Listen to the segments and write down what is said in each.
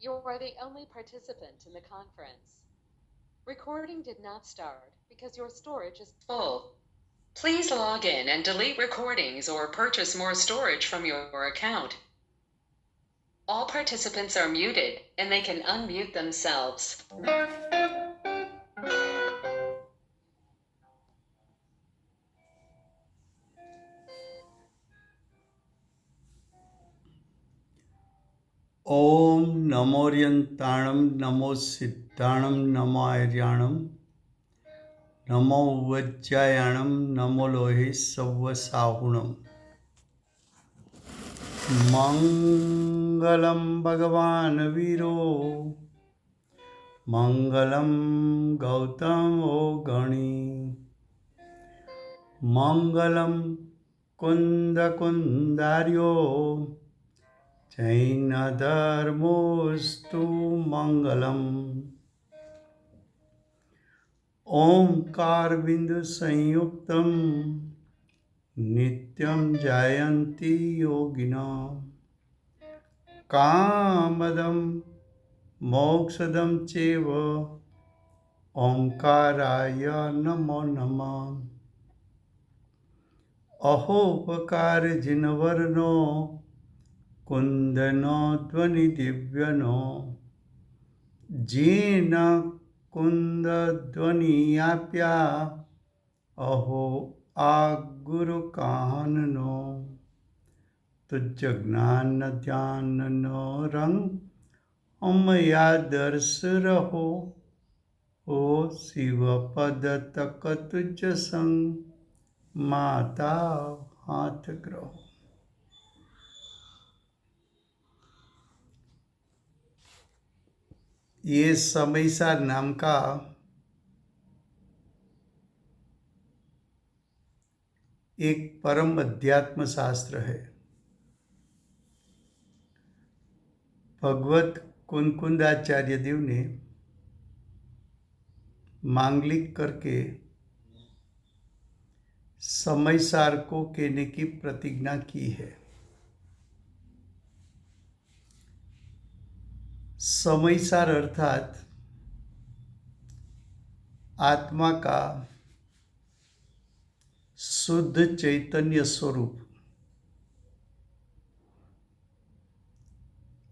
You are the only participant in the conference. Recording did not start because your storage is full. Please log in and delete recordings or purchase more storage from your account. All participants are muted and they can unmute themselves. ॐ नमोऽर्यन्ताणं नमो सिद्धाणं नमो आर्याणं नमो वज्रायाणं नमो लोहे सव्वसाहुणम् मङ्गलं भगवान् वीरो मङ्गलं गौतमो गणी मङ्गलं कुन्दकुन्दार्यो जैनधर्मोऽस्तु मङ्गलम् ओंकार बिंदु संयुक्तम नित्यं जायन्ति योगिनः कामदं मोक्षदं चैव ओंकाराय नमो नमः अहोपकार जिनवर्णो कुंदनो ध्वनि दिव्यनो जीन कुंदध्वनियाप्या अहो आ गुरु काननो तुझ ज्ञान ध्यान नो रंग अमया दर्श रहो ओ शिव पद तक तुझ संग माता हाथ ग्रहो। ये समयसार नाम का एक परम अध्यात्म शास्त्र है। भगवत कुनकुंदाचार्य देव ने मांगलिक करके समयसार को कहने की प्रतिज्ञा की है। समयसार अर्थात आत्मा का शुद्ध चैतन्य स्वरूप।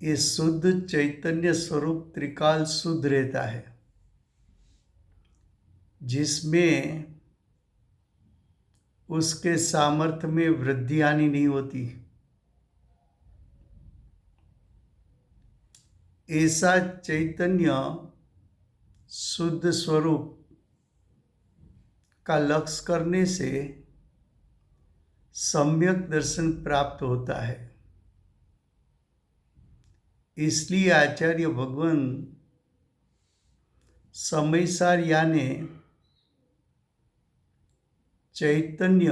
ये शुद्ध चैतन्य स्वरूप त्रिकाल शुद्ध रहता है, जिसमें उसके सामर्थ्य में वृद्धि हानि नहीं होती। ऐसा चैतन्य शुद्ध स्वरूप का लक्ष्य करने से सम्यक दर्शन प्राप्त होता है। इसलिए आचार्य भगवान समयसार यानी चैतन्य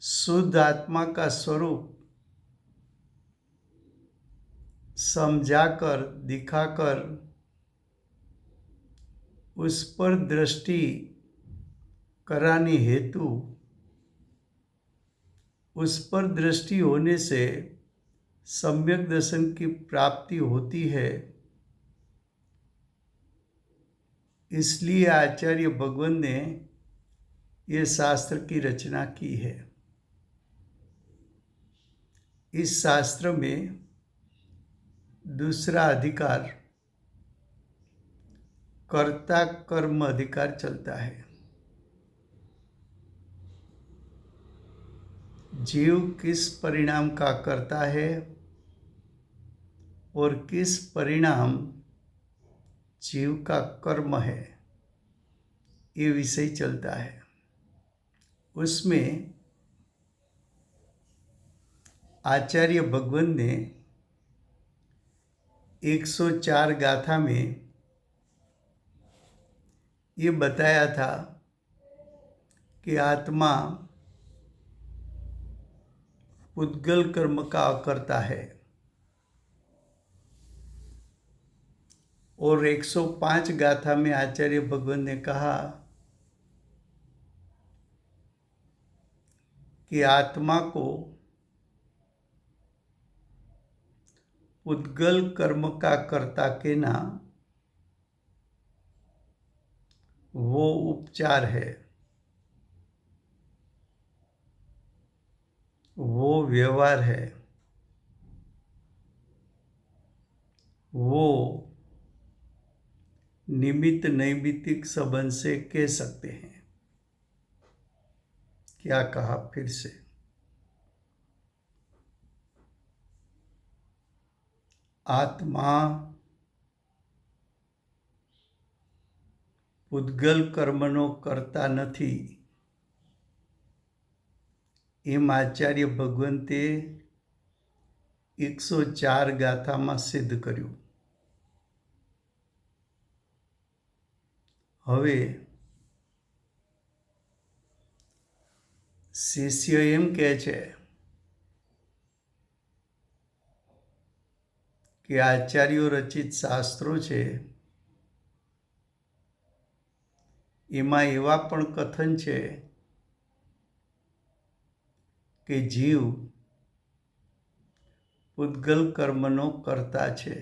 शुद्ध आत्मा का स्वरूप समझाकर दिखाकर उस पर दृष्टि कराने हेतु उस पर दृष्टि होने से सम्यक दर्शन की प्राप्ति होती है। इसलिए आचार्य भगवान ने ये शास्त्र की रचना की है। इस शास्त्र में दूसरा अधिकार कर्ता कर्म अधिकार चलता है। जीव किस परिणाम का करता है और किस परिणाम जीव का कर्म है, ये विषय चलता है। उसमें आचार्य भगवान ने 104 गाथा में ये बताया था कि आत्मा पुद्गल कर्म का करता है, और 105 गाथा में आचार्य भगवान ने कहा कि आत्मा को उद्गल कर्म का कर्ता के ना वो उपचार है, वो व्यवहार है, वो निमित्त नैमित्तिक संबंध से कह सकते हैं। क्या कहा फिर से? आत्मा ઉદ્ગલ કર્મનો કરતા નથી એમ આચાર્ય ભગવંતે 104 ગાથામાં સિદ્ધ કર્યું. હવે શિષ્ય એમ કહે છે કે આચાર્યો રચિત શાસ્ત્રો છે એમાં એવા પણ કથન છે કે જીવ ઉદ્ગલ કર્મનો કરતા છે.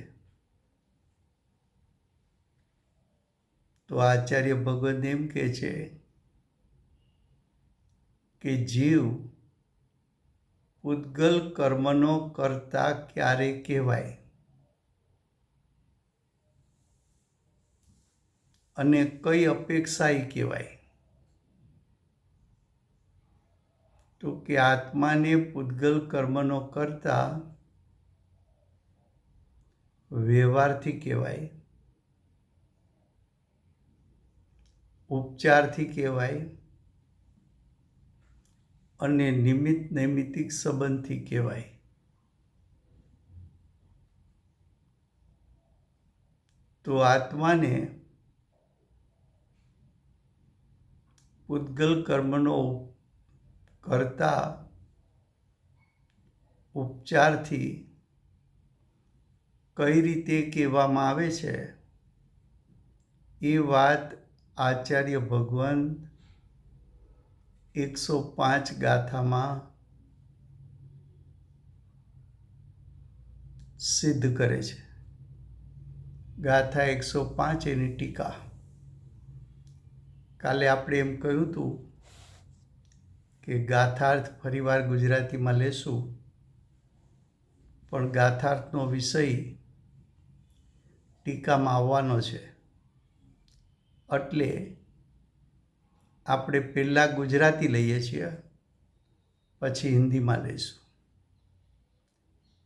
તો આચાર્ય ભગવદ એમ કહે છે કે જીવ ઉદ્ગલ કર્મનો કરતા ક્યારે કહેવાય અને કઈ અપેક્ષાએ કહેવાય? તો કે આત્માને પૂતગલ કર્મનો કરતા વ્યવહારથી કહેવાય, ઉપચારથી કહેવાય અને નિમિત્ત નૈમિત્તિક સંબંધથી કહેવાય. તો આત્માને પૂતગલ કર્મનો કરતા ઉપચારથી કઈ રીતે કહેવામાં આવે છે એ વાત આચાર્ય ભગવાન 105 ગાથામાં સિદ્ધ કરે છે. ગાથા 105 એની ટીકા. કાલે આપણે એમ કહ્યું હતું કે ગાથાર્થ ફરીવાર ગુજરાતીમાં લેશું, પણ ગાથાર્થનો વિષય ટીકામાં આવવાનો છે એટલે આપણે પહેલાં ગુજરાતી લઈએ છીએ, પછી હિન્દીમાં લઈશું.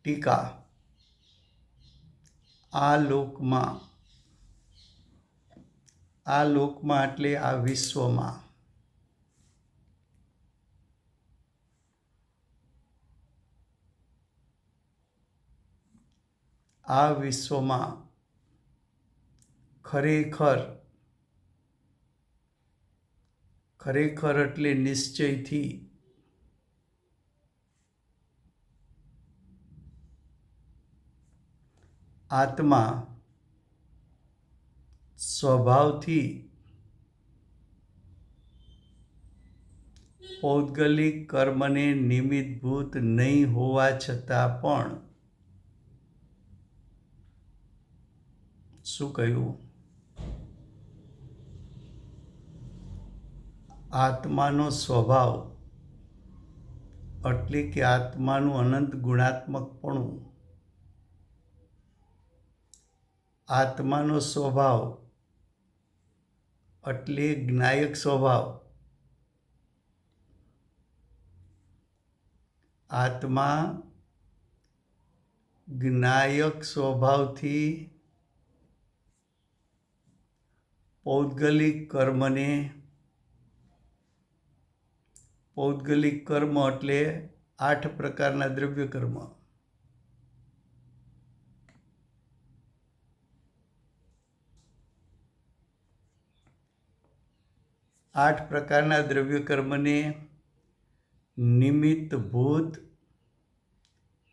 ટીકા. આ લોકમાં એટલે આ વિશ્વમાં ખરેખર એટલે નિશ્ચયથી આત્મા સ્વભાવથી પૌદ્ગલિક કર્મને નિમિત્તભૂત નહીં હોવા છતાં પણ શું કહ્યું? આત્માનો સ્વભાવ એટલે કે આત્માનું અનંત ગુણાત્મકપણું, આત્માનો સ્વભાવ એટલે જ્ઞાયક સ્વભાવ, આત્મા જ્ઞાયક સ્વભાવથી પૌદ્ગલિક કર્મ એટલે 8 પ્રકારના દ્રવ્ય કર્મ, 8 પ્રકારના દ્રવ્ય કર્મને નિમિત્તભૂત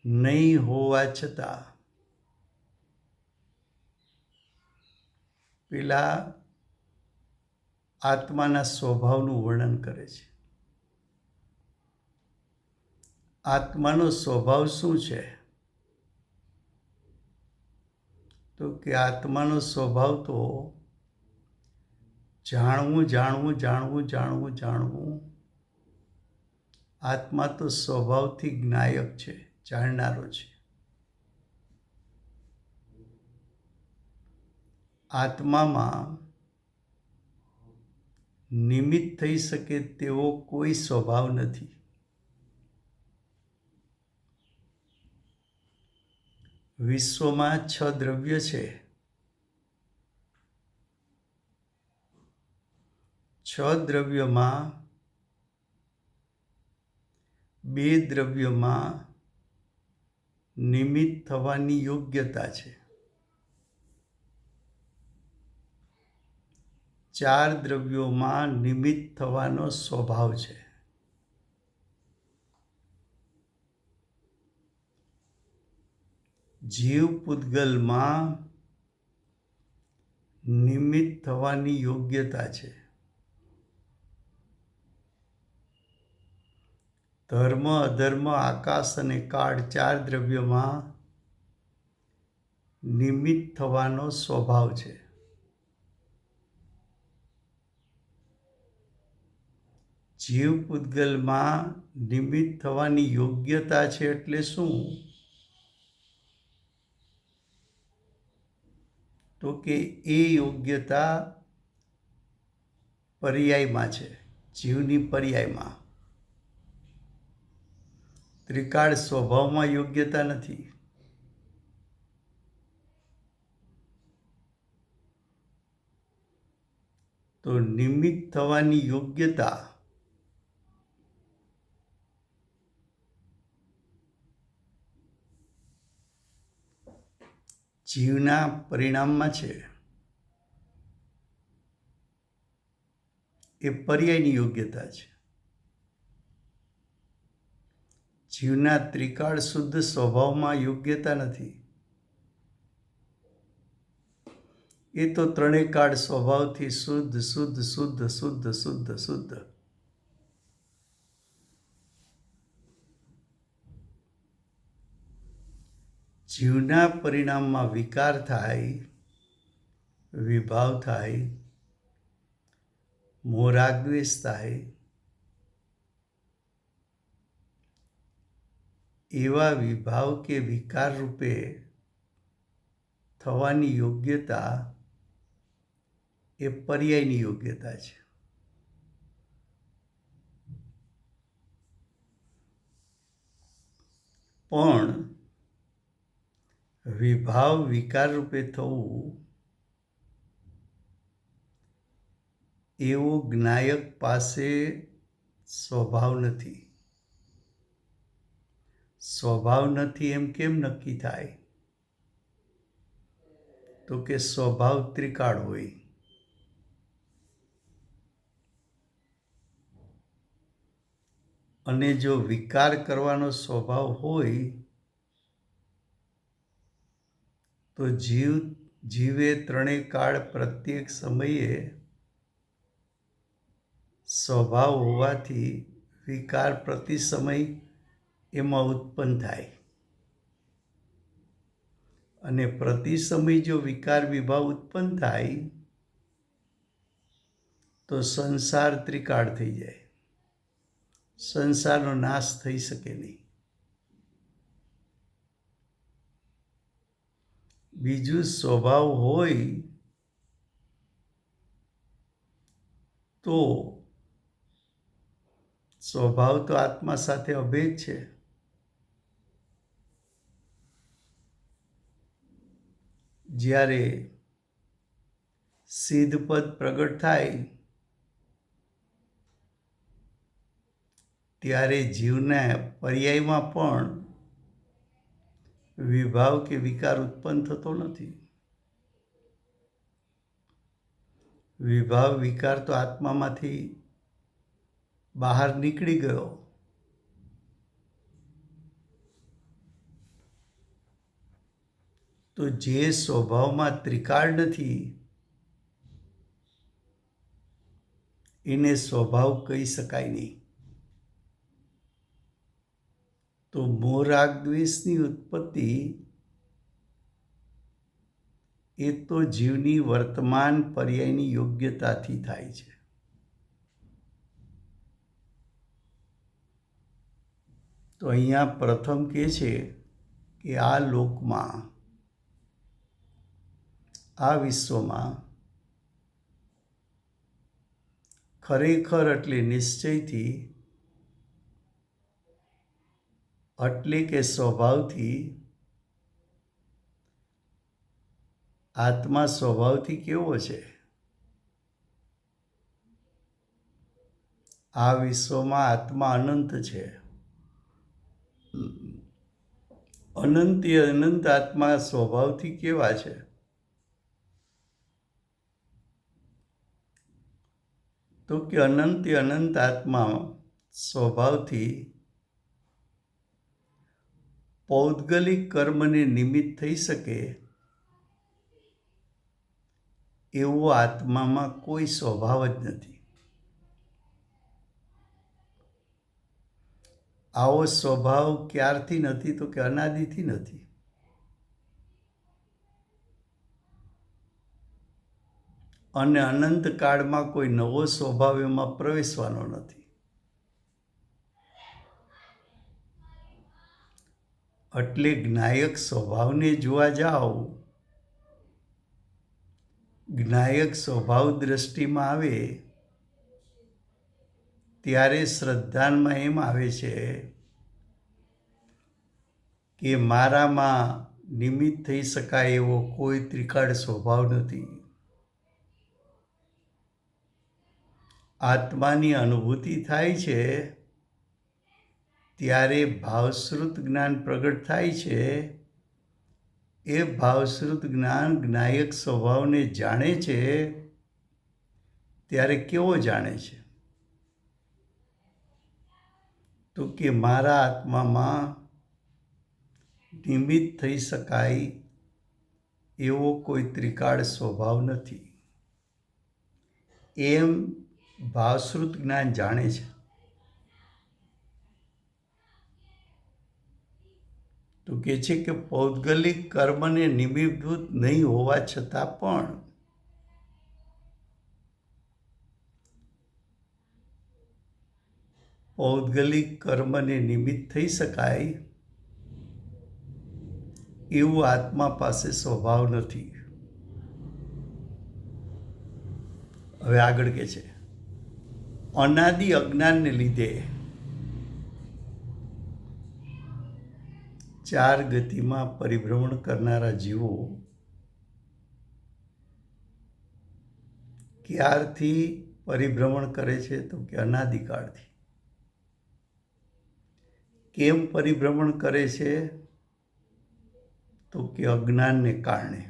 નહીં હોવા છતાં પેલા આત્માના સ્વભાવનું વર્ણન કરે છે. આત્માનો સ્વભાવ શું છે? તો કે આત્માનો સ્વભાવ તો જાણવું જાણવું જાણવું જાણવું જાણવું. આત્મા તો સ્વભાવથી જ્ઞાયક છે, જાણનારો છે. આત્મામાં નિમિત્ત થઈ શકે તેવો કોઈ સ્વભાવ નથી. વિશ્વમાં 6 દ્રવ્ય છે. 6 દ્રવ્યમાં 2 દ્રવ્યમાં નિમિત્ત થવાની યોગ્યતા છે. 4 દ્રવ્યોમાં નિમિત્ત થવાનો સ્વભાવ છે. જીવ પૂતગલમાં નિમિત્ત થવાની યોગ્યતા છે. ધર્મ, અધર્મ, આકાશ અને કાળ 4 દ્રવ્યોમાં નિમિત્ત થવાનો સ્વભાવ છે. જીવ પૂતગલમાં નિમિત્ત થવાની યોગ્યતા છે એટલે શું? તો કે એ યોગ્યતા પર્યાયમાં છે, જીવની પર્યાયમાં. ત્રિકાળ સ્વભાવમાં યોગ્યતા નથી. તો નિમિત્ત થવાની યોગ્યતા જીવના પરિણામમાં છે. એ પર્યાયની યોગ્યતા છે. જીવના ત્રિકાળ શુદ્ધ સ્વભાવમાં યોગ્યતા નથી. એ તો ત્રણેય કાળ સ્વભાવથી શુદ્ધ શુદ્ધ શુદ્ધ શુદ્ધ શુદ્ધ શુદ્ધ. જીવના પરિણામમાં વિકાર થાય, વિભાવ થાય, મોહ રાગ દ્વેષ થાય. એવા વિભાવ કે વિકાર રૂપે થવાની યોગ્યતા એ પર્યાયની યોગ્યતા છે. પણ વિભાવ વિકાર રૂપે થવું એવો જ્ઞાયક પાસે સ્વભાવ નથી. સ્વભાવ નથી એમ કેમ નક્કી થાય? તો કે સ્વભાવ ત્રિકાળ હોય. અને જો વિકાર કરવાનો સ્વભાવ હોય તો જીવે ત્રણેય કાળ પ્રત્યેક સમયે સ્વભાવ હોવાથી વિકાર પ્રતિ સમય એમાં ઉત્પન્ન થાય. અને પ્રતિ સમય જો વિકાર વિભાવ ઉત્પન્ન થાય તો સંસાર ત્રિકાળ થઈ જાય. સંસારનો નાશ થઈ શકે નહીં. બીજું સ્વભાવ હોય તો સ્વભાવ તો આત્મા સાથે અભેદ છે. જ્યારે સિદ્ધ પદ પ્રગટ થાય ત્યારે જીવના પર્યાયમાં પણ વિભાવ કે વિકાર ઉત્પન્ન થતો નથી. વિભાવ વિકાર તો આત્મામાંથી બહાર નીકળી ગયો. તો જે સ્વભાવમાં ત્રિકાળ નથી એને સ્વભાવ કહી શકાય નહીં. તો મોહ રાગ દ્વેષની ઉત્પત્તિ એ તો જીવની વર્તમાન પર્યાયની યોગ્યતાથી થાય છે. તો અહીંયા પ્રથમ કહે છે કે આ લોકમાં, આ વિશ્વમાં ખરેખર એટલે નિશ્ચયથી, એટલે કે સ્વભાવથી, આત્મા સ્વભાવથી કેવો છે? આ વિશ્વમાં આત્મા અનંત છે. અનંત આત્મા સ્વભાવથી કેવા છે? તો કે અનંત આત્મા સ્વભાવથી પૌદ્ગલિક કર્મને નિમિત્ત થઈ શકે એવો આત્મામાં કોઈ સ્વભાવ જ નથી. આવો સ્વભાવ ક્યારથી નથી? તો કે અનાદિથી નથી. અને અનંત કાળમાં કોઈ નવો સ્વભાવ એમાં પ્રવેશવાનો નથી. એટલે જ્ઞાયક સ્વભાવને જોવા જાઓ, જ્ઞાયક સ્વભાવ દ્રષ્ટિમાં આવે ત્યારે શ્રદ્ધાનમાં એમ આવે છે કે મારામાં નિમિત્ત થઈ શકાય એવો કોઈ ત્રિકાળ સ્વભાવ નથી. આત્માની અનુભૂતિ થાય છે ત્યારે ભાવશ્રુત જ્ઞાન પ્રગટ થાય છે. એ ભાવશ્રુત જ્ઞાન જ્ઞાયક સ્વભાવને જાણે છે ત્યારે કેવો જાણે છે? તો કે મારા આત્મામાં નિમિત્ત થઈ શકાય એવો કોઈ ત્રિકાળ સ્વભાવ નથી, એમ ભાવશ્રુત જ્ઞાન જાણે છે. તો કહે છે કે પૌદ્ગલિક કર્મને નિમિત્તભૂત નહીં હોવા છતાં પણ પૌદ્ગલિક કર્મને નિમિત્ત થઈ શકાય એવું આત્મા પાસે સ્વભાવ નથી. હવે આગળ કહે છે, અનાદિ અજ્ઞાનને લીધે ચાર ગતિમાં પરિભ્રમણ કરનારા જીવો ક્યારથી પરિભ્રમણ કરે છે? તો કે અનાદિકાળથી. કેમ પરિભ્રમણ કરે છે? તો કે અજ્ઞાનને કારણે.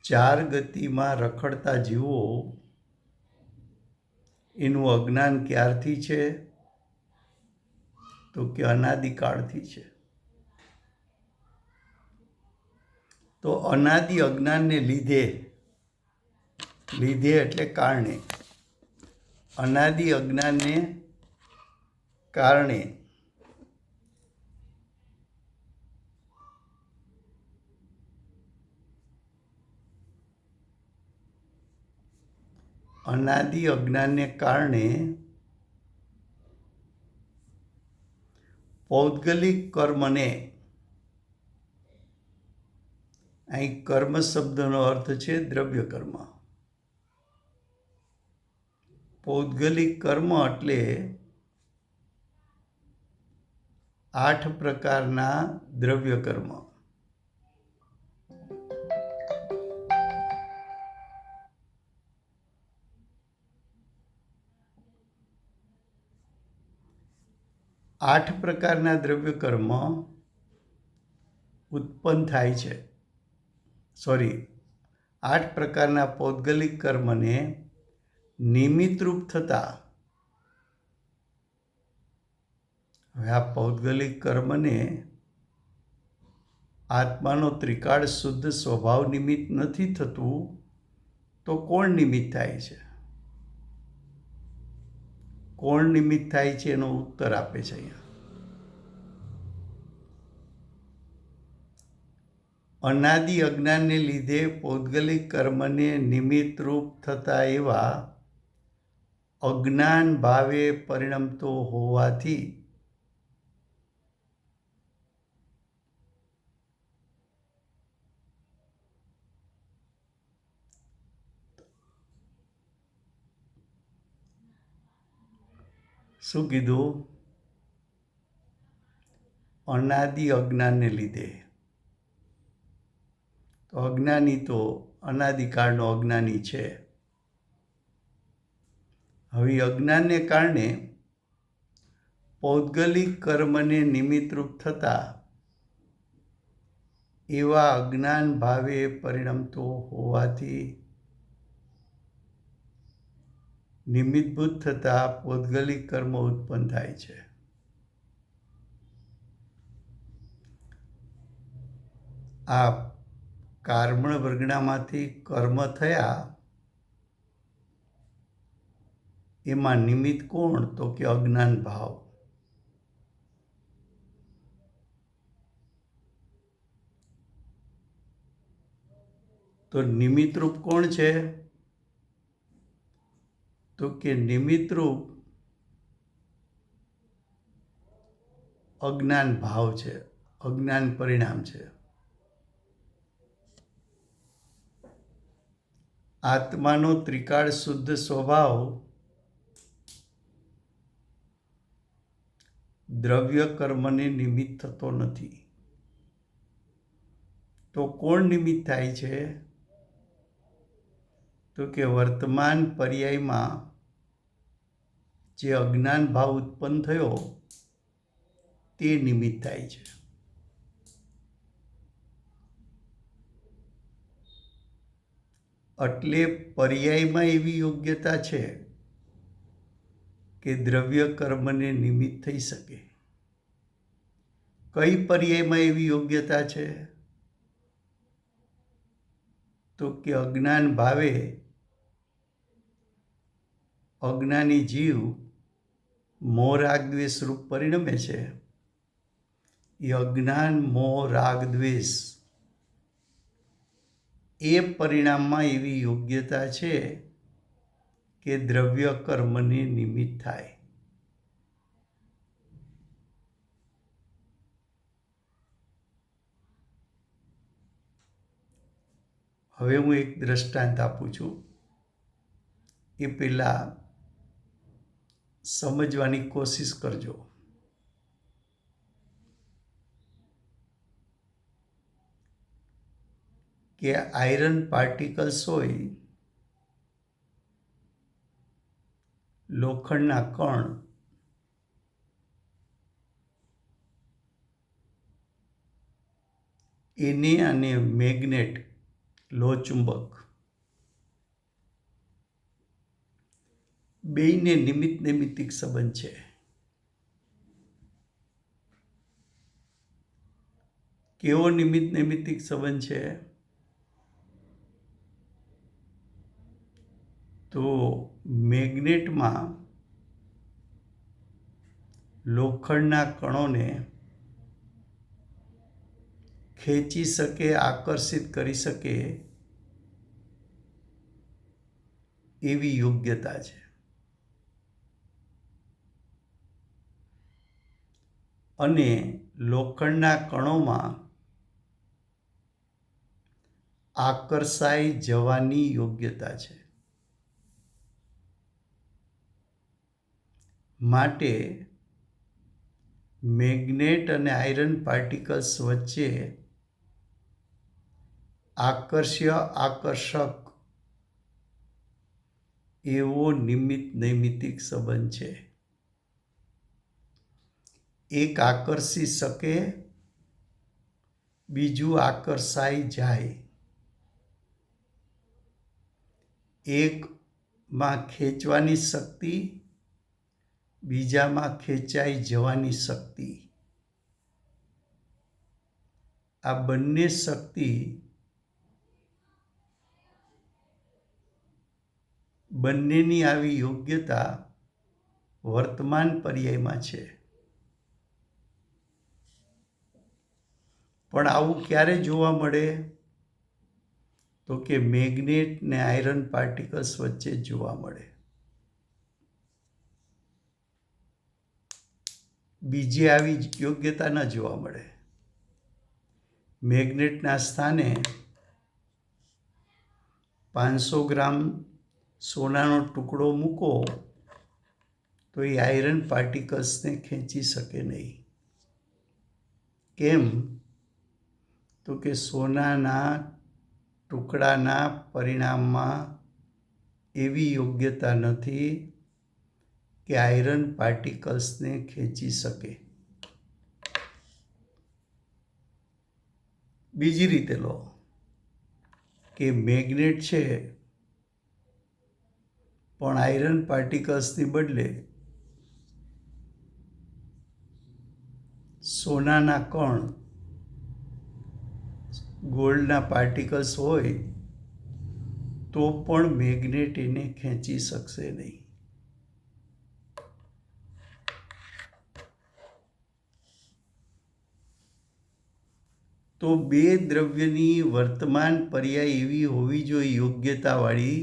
ચાર ગતિમાં રખડતા જીવો એનું અજ્ઞાન ક્યારથી છે? તો કે અનાદિકાળથી છે. તો અનાદિ અજ્ઞાનને લીધે એટલે કારણે, અનાદિ અજ્ઞાનને કારણે અનાદિ અજ્ઞાનને કારણે પૌદ્ગલિક કર્મને, અહીં કર્મ શબ્દનો અર્થ છે દ્રવ્ય કર્મ. પૌદ્ગલિક કર્મ એટલે 8 પ્રકારના દ્રવ્ય કર્મ. આઠ પ્રકારના દ્રવ્ય કર્મ ઉત્પન્ન થાય છે. 8 પ્રકારના પૌદ્ગલિક કર્મને નિમિત્તરૂપ થતા, હવે આ પૌદ્ગલિક કર્મને આત્માનો ત્રિકાળ શુદ્ધ સ્વભાવ નિમિત્ત નથી થતું, તો કોણ નિમિત્ત થાય છે? કોણ નિમિત્ત થાય છે એનો ઉત્તર આપે છે અહીંયા. અનાદિ અજ્ઞાનને લીધે પૌદ્ગલિક કર્મને નિમિત્તરૂપ થતા એવા અજ્ઞાન ભાવે પરિણમતો હોવાથી શું કીધું? અનાદિ અજ્ઞાનને લીધે. તો અજ્ઞાની તો અનાદિકાળનો અજ્ઞાની છે. હવે અજ્ઞાનને કારણે પૌદ્ગલિક કર્મને નિમિત્તરૂપ થતા એવા અજ્ઞાન ભાવે પરિણમતો હોવાથી નિમિત્તભૂત થતા પૌદ્ગલિક કર્મ ઉત્પન્ન થાય છે. આ કારમણ વર્ગણામાંથી કર્મ થયા એમાં નિમિત્ત કોણ? તો કે અજ્ઞાન ભાવ. તો નિમિત્તરૂપ કોણ છે? તો કે નિમિત્તરૂપ અજ્ઞાન ભાવ છે, અજ્ઞાન પરિણામ છે. આત્માનો ત્રિકાળ શુદ્ધ સ્વભાવ દ્રવ્ય કર્મને નિમિત્ત થતો નથી. તો કોણ નિમિત્ત થાય છે? તો કે વર્તમાન પર્યાયમાં જે અજ્ઞાન ભાવ ઉત્પન્ન થયો તે નિમિત્ત થાય છે. એટલે પર્યાયમાં એવી યોગ્યતા છે કે દ્રવ્ય કર્મને નિમિત્ત થઈ શકે. કઈ પર્યાયમાં એવી યોગ્યતા છે? તો કે અજ્ઞાન ભાવે અજ્ઞાની જીવ મોહ રાગ દ્વેષ રૂપ પરિણમે છે. એ અજ્ઞાન મોહ રાગ દ્વેષ એ પરિણામમાં એવી યોગ્યતા છે કે દ્રવ્ય કર્મને નિમિત્ત થાય. હવે હું એક દ્રષ્ટાંત આપું છું. એ પહેલાં સમજવાની કોશિશ કરજો. કે આયરન પાર્ટિકલ્સ હોય, લોખંડના કણ, એને અને મેગ્નેટ લોહચુંબક બેયને નિમિત્ત નૈમિત્તિક સંબંધ છે. કેવો નિમિત્ત નૈમિત્તિક સંબંધ છે? તો મેગ્નેટમાં લોખંડના કણોને ખેંચી શકે, આકર્ષિત કરી શકે એવી યોગ્યતા છે. અને લોખંડના કણોમાં આકર્ષાઈ જવાની યોગ્યતા છે. માટે મેગ્નેટ અને આયરન પાર્ટિકલ્સ વચ્ચે આકર્ષક એવો નિમિત્ત નૈમિત્તિક સંબંધ છે. એક આકર્ષી શકે, બીજું આકર્ષાઈ જાય. એકમાં ખેંચવાની શક્તિ, બીજામાં ખેંચાઈ જવાની શક્તિ. આ બંને શક્તિ બંનેની આવી યોગ્યતા વર્તમાન પર્યાયમાં છે. પણ આવું ક્યારે જોવા મળે? તો કે મેગ્નેટ ને આયરન પાર્ટિકલ્સ વચ્ચે જોવા મળે. બીજી આવી યોગ્યતા ન જોવા મળે. મેગ્નેટના સ્થાને 500 ગ્રામ સોનાનો ટુકડો મૂકો તો એ આયરન પાર્ટિકલ્સને ખેંચી શકે નહીં. કેમ? તો કે સોનાના ટુકડાના પરિણામમાં એવી યોગ્યતા નથી કે આયરન પાર્ટિકલ્સને ખેંચી શકે. બીજી રીતે લો કે મેગ્નેટ છે પણ આયરન પાર્ટિકલ્સની બદલે સોનાના કણ ગોલ્ડના પાર્ટિકલ્સ હોય તો પણ મેગ્નેટ એને ખેંચી શકશે નહીં. તો બે દ્રવ્યની વર્તમાન પર્યાય એવી હોવી જોઈએ યોગ્યતાવાળી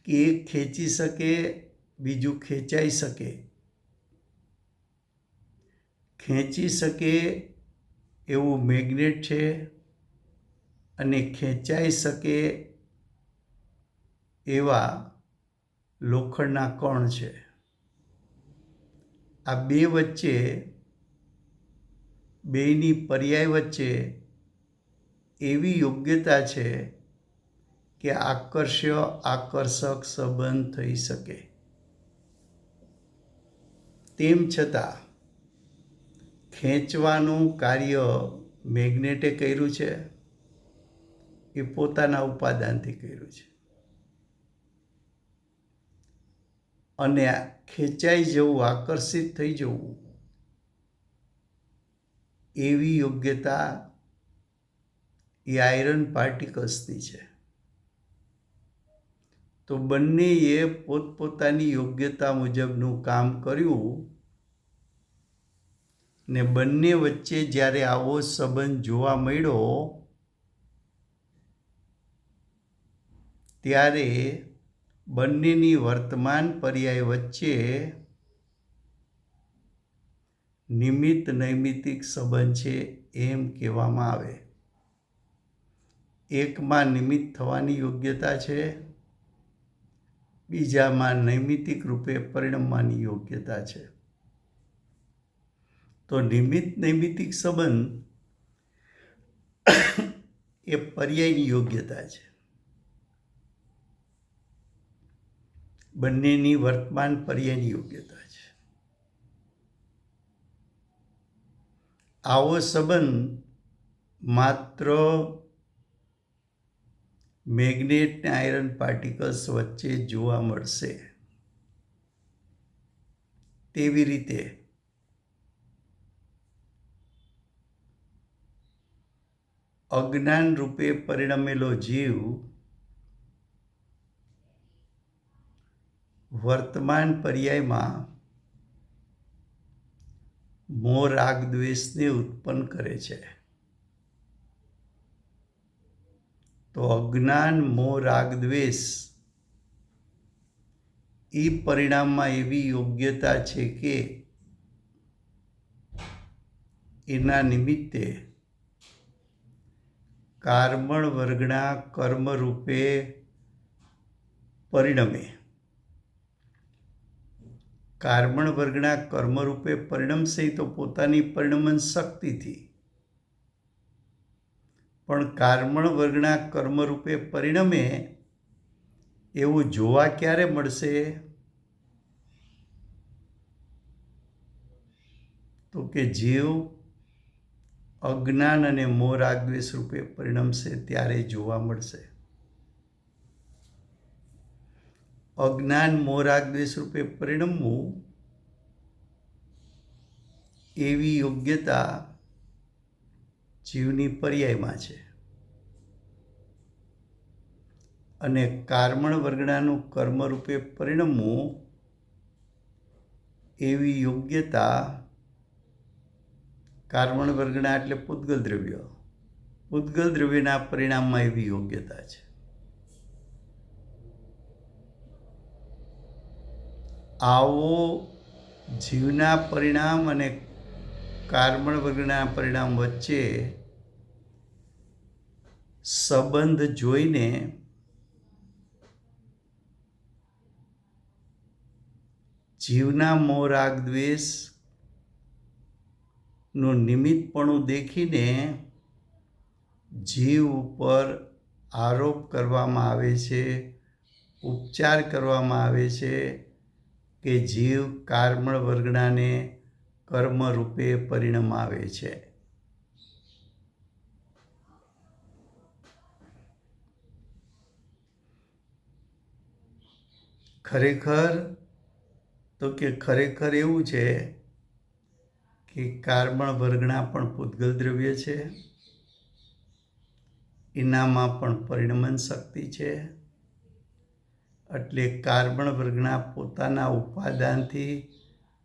કે એક ખેંચી શકે, બીજું ખેંચાઈ શકે. ખેંચી શકે એવું મેગ્નેટ છે અને ખેંચાઈ શકે એવા લોખંડના કણ છે. આ બે વચ્ચે, બેની પર્યાય વચ્ચે એવી યોગ્યતા છે કે આકર્ષક સંબંધ થઈ શકે. તેમ છતાં ખેંચવાનું કાર્ય મેગ્નેટે કર્યું છે, એ પોતાના ઉપાદાનથી કર્યું છે. અને ખેંચાઈ જવું, આકર્ષિત થઈ જવું એવી યોગ્યતા એ આયરન પાર્ટિકલ્સની છે. તો બંનેએ પોતપોતાની યોગ્યતા મુજબનું કામ કર્યું ને બંને વચ્ચે જ્યારે આવો સંબંધ જોવા મળ્યો ત્યારે બંનેની વર્તમાન પર્યાય વચ્ચે નિમિત્ત નૈમિત્તિક સંબંધ છે એમ કહેવામાં આવે. એકમાં નિમિત્ત થવાની યોગ્યતા છે, બીજામાં નૈમિત્તિક રૂપે પરિણમવાની યોગ્યતા છે. તો નિમિત્ત નૈમિત્તિક સંબંધ એ પર્યાયની યોગ્યતા છે. બંનેની વર્તમાન પર્યાયની યોગ્યતા છે. આવો સંબંધ માત્ર મેગ્નેટ અને આયરન પાર્ટિકલ્સ વચ્ચે જોવા મળશે. તેવી રીતે અજ્ઞાન રૂપે પરિણમેલો જીવ વર્તમાન પર્યાયમાં મોહ રાગ દ્વેષને ઉત્પન્ન કરે છે. તો અજ્ઞાન, મોહ રાગ દ્વેષ એ પરિણામમાં એવી યોગ્યતા છે કે એના નિમિત્તે કાર્બન વર્ગના કર્મ રૂપે પરિણમે. કાર્બન વર્ગના કર્મ રૂપે પરિણમશે તો પોતાની પરિણમન શક્તિથી, પણ કાર્બન વર્ગના કર્મ રૂપે પરિણમે એવું જોવા ક્યારે મળશે? તો કે જીવ અજ્ઞાન અને મોહ રાગ દ્વેષ રૂપે પરિણમશે ત્યારે જોવા મળશે. અજ્ઞાન, મોહ રાગ દ્વેષ રૂપે પરિણમવું એવી યોગ્યતા જીવની પર્યાયમાં છે. અને કાર્બન વર્ગનાનું કર્મ રૂપે પરિણમવું એવી યોગ્યતા કાર્બન વર્ગના એટલે પૂતગલ દ્રવ્ય. પૂતગલ દ્રવ્યના પરિણામમાં એવી યોગ્યતા છે. આવો જીવના પરિણામ અને કાર્બન વર્ગના પરિણામ વચ્ચે સંબંધ જોઈને જીવના મોહ રાગ દ્વેષનું નિમિત્તપણું દેખીને જીવ ઉપર આરોપ કરવામાં આવે છે, ઉપચાર કરવામાં આવે છે કે જીવ કાર્બન વર્ગણાને કર્મ રૂપે પરિણમાવે છે. ખરેખર એવું છે કે કાર્બન વર્ગણા પણ પૂતગલ દ્રવ્ય છે. એનામાં પણ પરિણમન શક્તિ છે. એટલે કાર્બન વર્ગના પોતાના ઉપાદાનથી,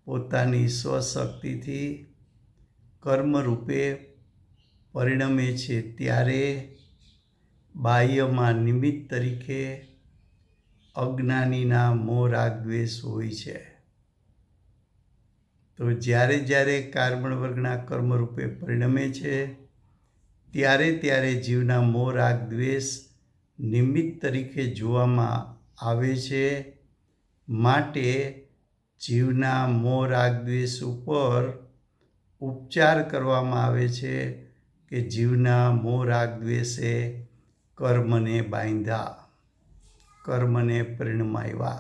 પોતાની સ્વશક્તિથી કર્મરૂપે પરિણમે છે ત્યારે બાહ્યમાં નિમિત્ત તરીકે અજ્ઞાનીના મોહ રાગ દ્વેષ હોય છે. તો જ્યારે કાર્બન વર્ગના કર્મરૂપે પરિણમે છે ત્યારે જીવના મોહ રાગ દ્વેષ નિમિત્ત તરીકે જોવામાં આવે છે. માટે જીવના મોહ રાગ દ્વેષ ઉપર ઉપચાર કરવામાં આવે છે કે જીવના મોહ રાગ દ્વેષે કર્મને બાંધ્યા, કર્મને परिणमाया.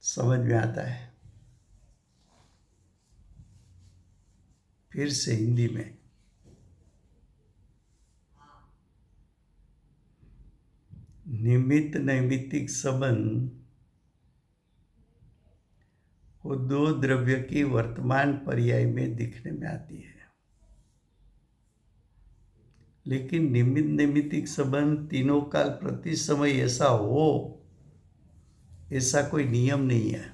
समझ में आता है? फिर से हिंदी में. निमित्त नैमित्तिक संबंध वो दो द्रव्य की वर्तमान पर्याय में दिखने में आती है. लेकिन निमित्त नैमित्तिक संबंध तीनों काल प्रति समय ऐसा हो, ऐसा कोई नियम नहीं है.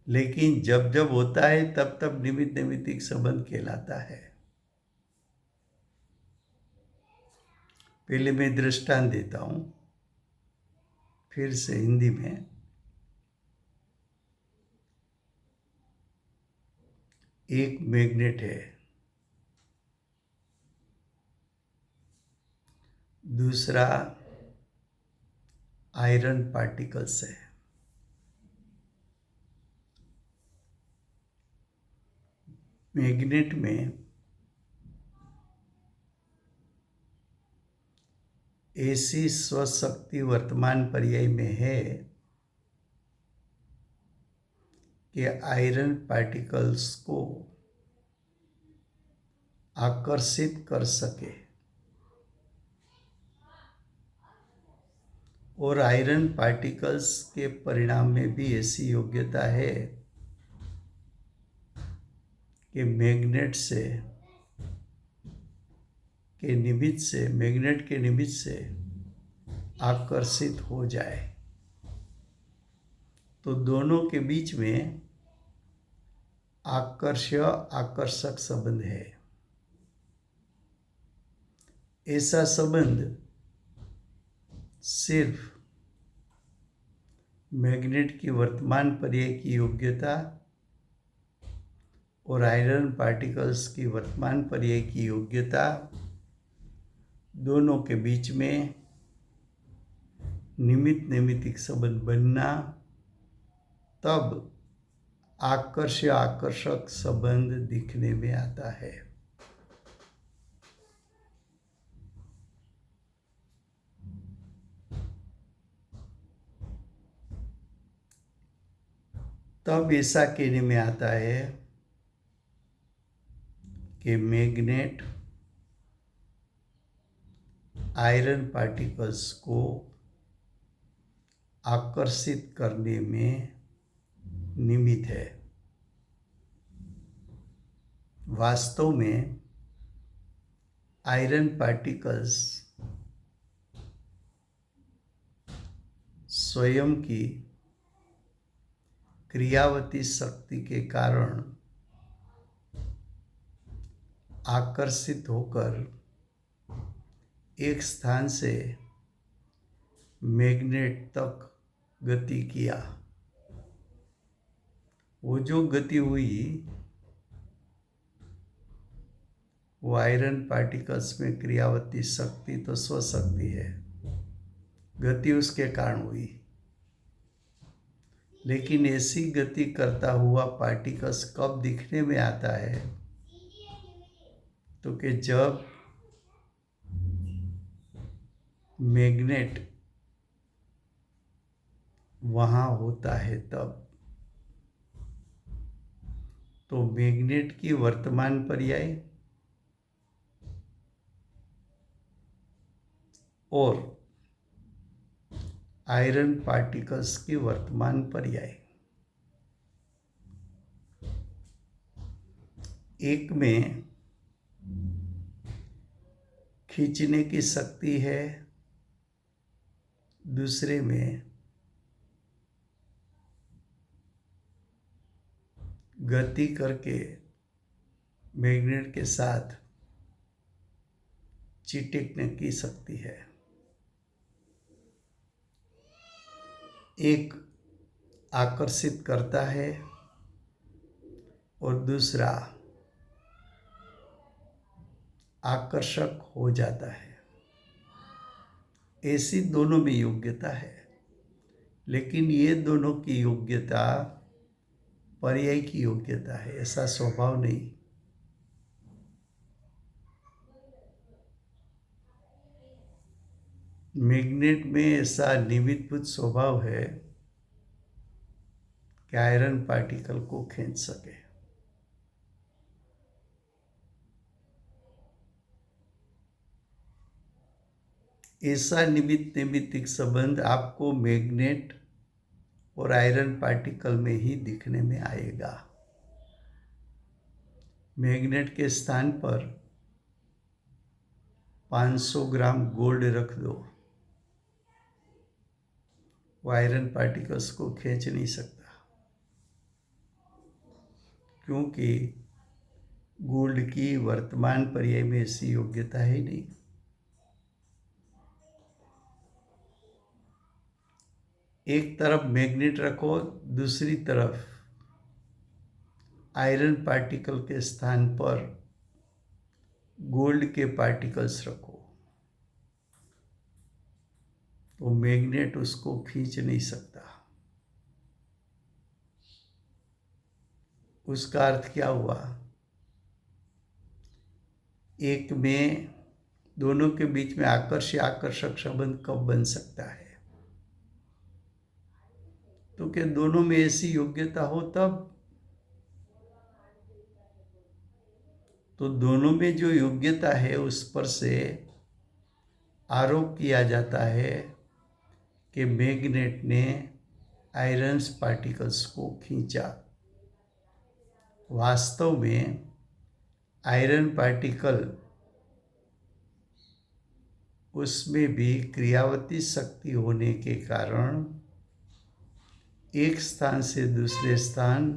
लेकिन जब जब होता है तब निमित्त नैमित्तिक संबंध कहलाता है. पहले मैं दृष्टांत देता हूं, फिर से हिंदी में. एक मैग्नेट है, दूसरा आयरन पार्टिकल्स है. मैग्नेट में ऐसी स्वशक्ति वर्तमान पर्याय में है कि आयरन पार्टिकल्स को आकर्षित कर सके, और आयरन पार्टिकल्स के परिणाम में भी ऐसी योग्यता है कि मैग्नेट के निमित्त से आकर्षित हो जाए. तो दोनों के बीच में आकर्षक संबंध है. ऐसा संबंध सिर्फ मैग्नेट की वर्तमान पर्याय की योग्यता और आयरन पार्टिकल्स की वर्तमान पर्याय की योग्यता, दोनों के बीच में निमित्त नैमित्तिक संबंध बनना, तब आकर्षक संबंध दिखने में आता है. तब ऐसा कहने में आता है कि मैग्नेट आयरन पार्टिकल्स को आकर्षित करने में निमित्त है. वास्तव में आयरन पार्टिकल्स स्वयं की क्रियावती शक्ति के कारण आकर्षित होकर एक स्थान से मैग्नेट तक गति किया। वो जो गति हुई वो आयरन पार्टिकल्स में क्रियावती शक्ति तो स्वशक्ति है, गति उसके कारण हुई। लेकिन ऐसी गति करता हुआ पार्टिकल्स कब दिखने में आता है, तो कि जब मैग्नेट वहाँ होता है तब। तो मैग्नेट की वर्तमान पर्याय और आयरन पार्टिकल्स की वर्तमान पर्याय, एक में खींचने की शक्ति है, दूसरे में गति करके मैग्नेट के साथ चिपकने की शक्ति है। एक आकर्षित करता है और दूसरा आकर्षक हो जाता है। ऐसी दोनों में योग्यता है, लेकिन ये दोनों की योग्यता पर्याय की योग्यता है, ऐसा स्वभाव नहीं। मैग्नेट में ऐसा निमित्तभूत स्वभाव है कि आयरन पार्टिकल को खींच सके। ऐसा निमित्तिक संबंध आपको मैग्नेट और आयरन पार्टिकल में ही दिखने में आएगा। मैग्नेट के स्थान पर 500 ग्राम गोल्ड रख दो, वो आयरन पार्टिकल्स को खींच नहीं सकता, क्योंकि गोल्ड की वर्तमान पर्याय में ऐसी योग्यता है नहीं। एक तरफ मैग्नेट रखो, दूसरी तरफ आयरन पार्टिकल के स्थान पर गोल्ड के पार्टिकल्स रखो, तो मैग्नेट उसको खींच नहीं सकता। उसका अर्थ क्या हुआ? एक में दोनों के बीच में आकर्षक संबंध कब बन सकता है? तो क्या दोनों में ऐसी योग्यता हो तब। तो दोनों में जो योग्यता है उस पर से आरोप किया जाता है कि मैग्नेट ने आयरन पार्टिकल्स को खींचा। वास्तव में आयरन पार्टिकल उसमें भी क्रियावती शक्ति होने के कारण एक स्थान से दूसरे स्थान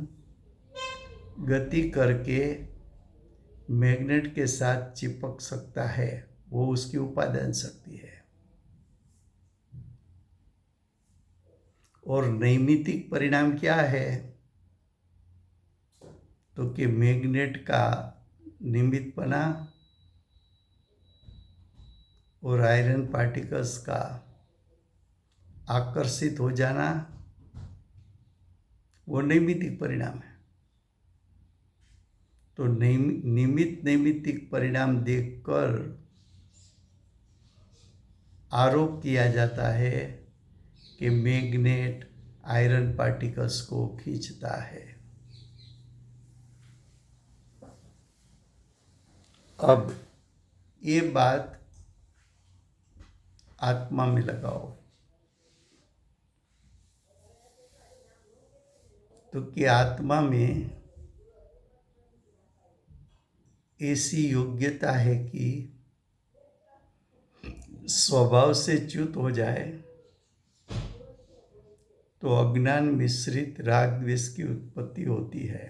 गति करके मैग्नेट के साथ चिपक सकता है, वो उसकी उपादान शक्ति है। और नैमित्तिक परिणाम क्या है? तो कि मैग्नेट का निमित्तपना और आयरन पार्टिकल्स का आकर्षित हो जाना, वो नैमित्तिक परिणाम है। तो नैमित्तिक परिणाम देखकर आरोप किया जाता है कि मैग्नेट आयरन पार्टिकल्स को खींचता है। अब ये बात आत्मा में लगाओ, तो कि आत्मा में ऐसी योग्यता है कि स्वभाव से च्युत हो जाए तो अज्ञान मिश्रित राग द्वेष की उत्पत्ति होती है।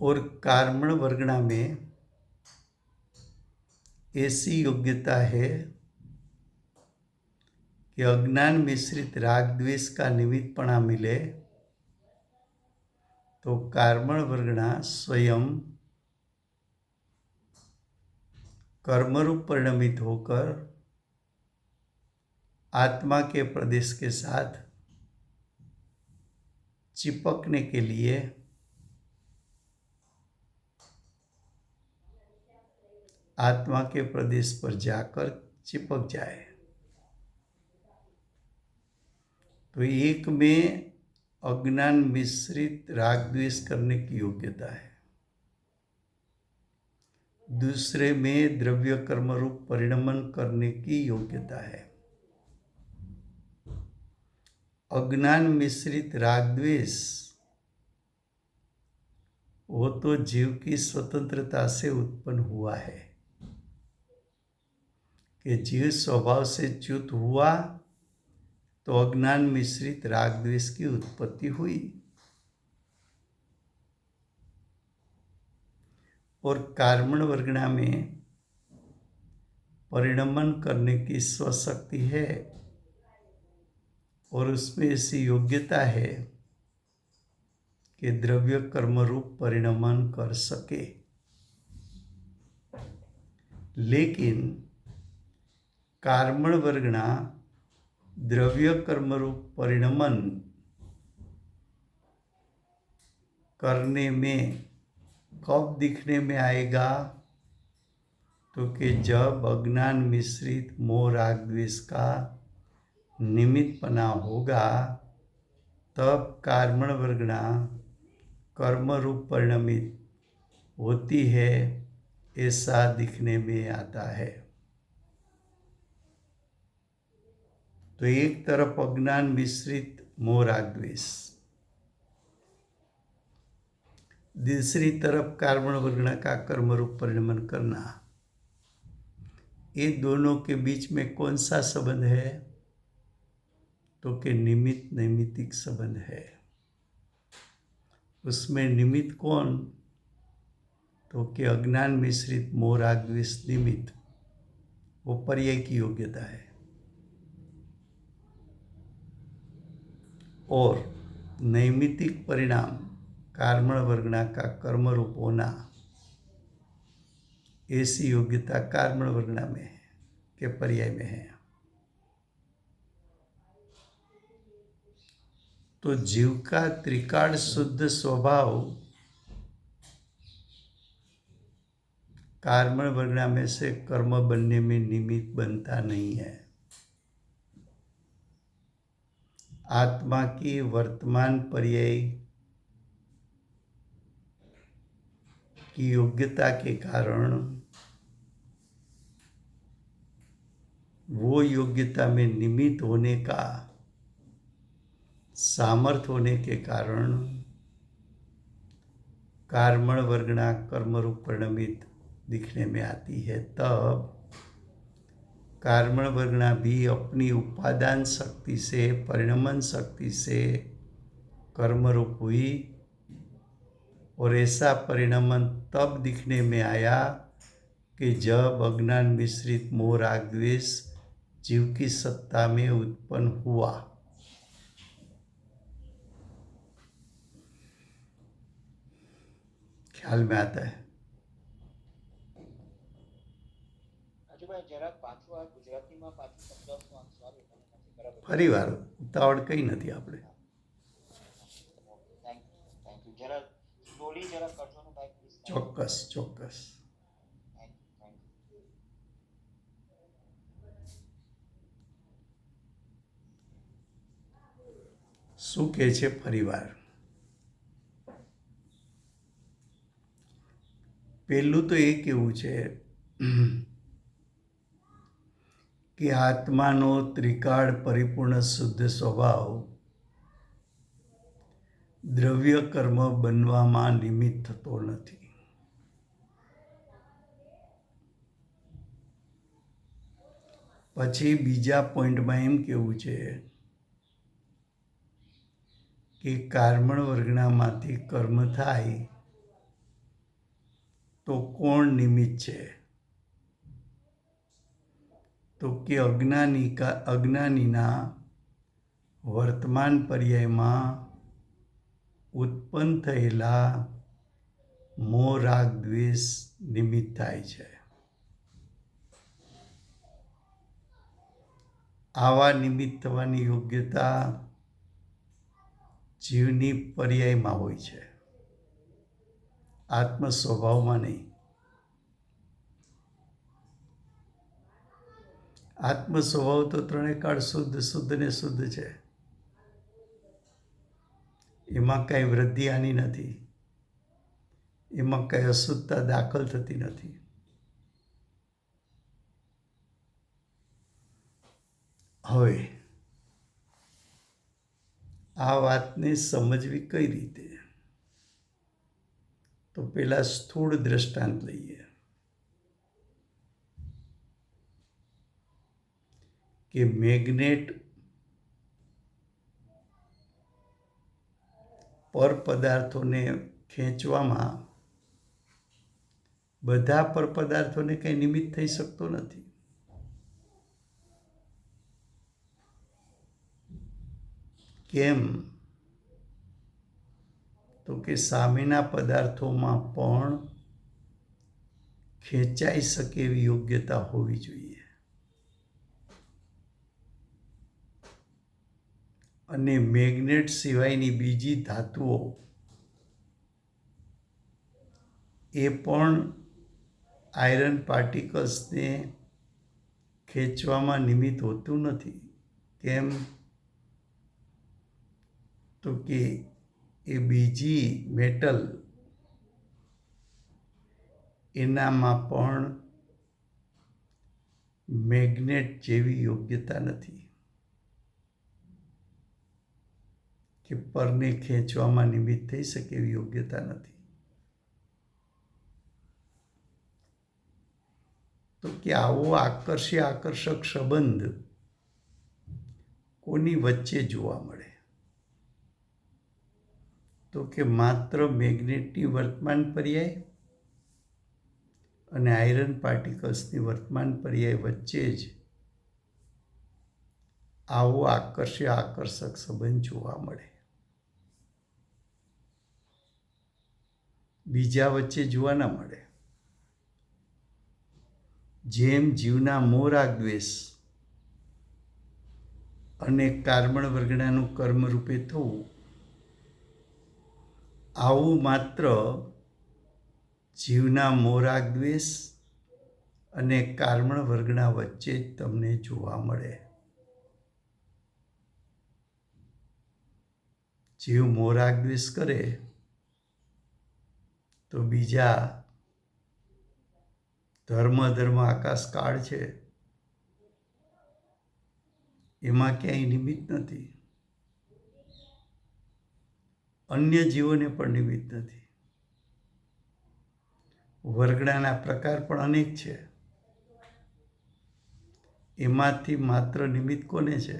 और कर्मण वर्गणा में ऐसी योग्यता है कि अज्ञान मिश्रित राग द्वेष का निमित्तपणा मिले तो कर्मण वर्गणा स्वयं कर्मरूप परिणमित होकर आत्मा के प्रदेश के साथ चिपकने के लिए आत्मा के प्रदेश पर जाकर चिपक जाए। तो एक में अज्ञान मिश्रित राग द्वेष करने की योग्यता है, दूसरे में द्रव्य कर्म रूप परिणमन करने की योग्यता है। अज्ञान मिश्रित राग द्वेष वो तो जीव की स्वतंत्रता से उत्पन्न हुआ है कि जीव स्वभाव से च्युत हुआ तो अज्ञान मिश्रित राग द्वेष की उत्पत्ति हुई। और कर्मण वर्गणा में परिणमन करने की स्वशक्ति है और उसमें ऐसी योग्यता है कि द्रव्य कर्म रूप परिणमन कर सके। लेकिन कर्मण वर्गणा द्रव्य कर्म रूप परिणमन करने में कब दिखने में आएगा, तो कि जब अज्ञान मिश्रित मोह राग द्वेष का निमित्तपना होगा तब कर्मण वर्गणा कर्म रूप परिणमित होती है, ऐसा दिखने में आता है। तो एक तरफ अज्ञान मिश्रित मोह राग द्वेष, दूसरी तरफ कर्मण वर्गणा का कर्म रूप परिणमन करना, ये दोनों के बीच में कौन सा संबंध है, तो कि निमित्त नैमित्तिक संबंध है। उसमें निमित्त कौन, तो कि अज्ञान मिश्रित मोह राग द्वेष निमित्त, वो पर्याय की योग्यता है। और नैमित्तिक परिणाम कर्मण वर्गणा का कर्म रूप होना, ऐसी योग्यता कर्मण वर्गणा में है के पर्याय में है। तो जीव का त्रिकाल शुद्ध स्वभाव कर्मण वर्गणा में से कर्म बनने में निमित्त बनता नहीं है। आत्मा की वर्तमान पर्याय की योग्यता के कारण, वो योग्यता में निमित्त होने का सामर्थ्य होने के कारण कर्मण वर्गणा कर्म रूप परिणमित दिखने में आती है। तब कर्मण वर्गणा भी अपनी उपादान शक्ति से, परिणमन शक्ति से कर्म रूप हुई और ऐसा परिणमन तब दिखने में आया कि जब अज्ञान मिश्रित मोह राग द्वेष जीव की सत्ता में उत्पन्न हुआ। ख्याल में आता है? ફરી વાર ઉતાવળ કઈ નથી આપણે. ચોક્કસ ચોક્કસ. શું કહે છે ફરીવાર? પહેલું તો એ કેવું છે કે આત્માનો ત્રિકાળ પરિપૂર્ણ શુદ્ધ સ્વભાવ દ્રવ્ય કર્મ બનવામાં નિમિત્ત થતો નથી. પછી બીજા પોઈન્ટમાં એમ કહેવું છે કે કર્મણ વર્ગણામાંથી કર્મ થાય તો કોણ નિમિત્ત છે? તો કે અજ્ઞાનીના વર્તમાન પર્યાયમાં ઉત્પન્ન થયેલા મોહ રાગ દ્વેષ નિમિત્ત થાય છે. આવા નિમિત્ત થવાની યોગ્યતા જીવની પર્યાયમાં હોય છે, આત્મ સ્વભાવમાં નહીં. આત્મ સ્વભાવ તો ત્રણેય કાળ શુદ્ધ ને શુદ્ધ છે. એમાં કાંઈ વૃદ્ધિ હાનિ નથી, એમાં કાંઈ અશુદ્ધતા દાખલ થતી નથી. હવે આ વાતને સમજવી કઈ રીતે? તો પેલા સ્થૂળ દ્રષ્ટાંત લઈએ કે મેગ્નેટ પર પદાર્થોને ખેંચવામાં બધા પર પદાર્થોને કંઈ નિમિત્ત થઈ શકતો નથી. કેમ? તો કે સામેના પદાર્થોમાં પણ ખેંચાઈ શકે એવી યોગ્યતા હોવી જોઈએ. અને મેગ્નેટ સિવાયની બીજી ધાતુઓ એ પણ આયરન પાર્ટિકલ્સને ખેંચવામાં નિમિત્ત હોતું નથી. કેમ? તો કે એ બીજી મેટલ એનામાં પણ મેગ્નેટ જેવી યોગ્યતા નથી કે પરને ખેંચવામાં નિમિત્ત થઈ શકે એવી યોગ્યતા નથી. તો કે આવો આકર્ષક સંબંધ કોની વચ્ચે જોવા મળે? તો કે માત્ર મેગ્નેટની વર્તમાન પર્યાય અને આયરન પાર્ટિકલ્સની વર્તમાન પર્યાય વચ્ચે જ આવો આકર્ષક સંબંધ જોવા મળે. બીજા વચ્ચે જોવા ના મળે. જેમ જીવના મોહ રાગ દ્વેષ અને કર્મણ વર્ગણાનું કર્મ રૂપે થવું, આવું માત્ર જીવના મોહ રાગ દ્વેષ અને કર્મણ વર્ગના વચ્ચે જ તમને જોવા મળે. જીવ મોહ રાગ દ્વેષ કરે તો બીજા ધર્મ આકાશ કાળ છે એમાં ક્યાંય નિમિત્ત નથી. અન્ય જીવોને પણ નિમિત્ત નથી. વર્ગણાના પ્રકાર પણ અનેક છે. એમાંથી માત્ર નિમિત્ત કોને છે?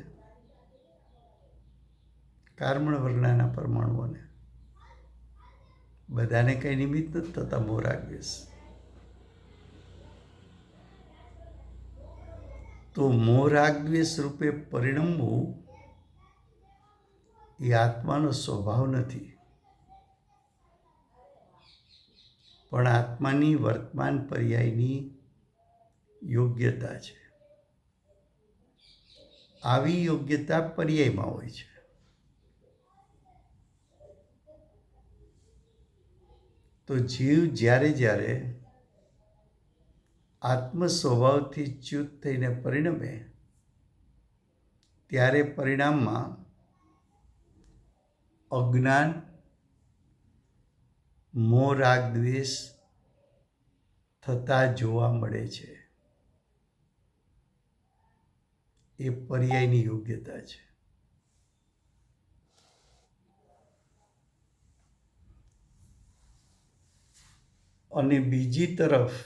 કર્મણ વર્ગણાના પરમાણુઓને. બધાને કઈ નિમિત્ત નથી થતા મોહ રાગ દ્વેષ. તો મોહ રાગ દ્વેષ રૂપે પરિણમવું એ આત્માનો સ્વભાવ નથી, પણ આત્માની વર્તમાન પર્યાયની યોગ્યતા છે. આવી યોગ્યતા પર્યાયમાં હોય છે. તો જીવ જ્યારે આત્મ સ્વભાવથી ચ્યુત થઈને પરિણમે ત્યારે પરિણામમાં અજ્ઞાન, મોહ રાગ દ્વેષ થતા જોવા મળે છે. એ પર્યાયની યોગ્યતા છે. અને બીજી તરફ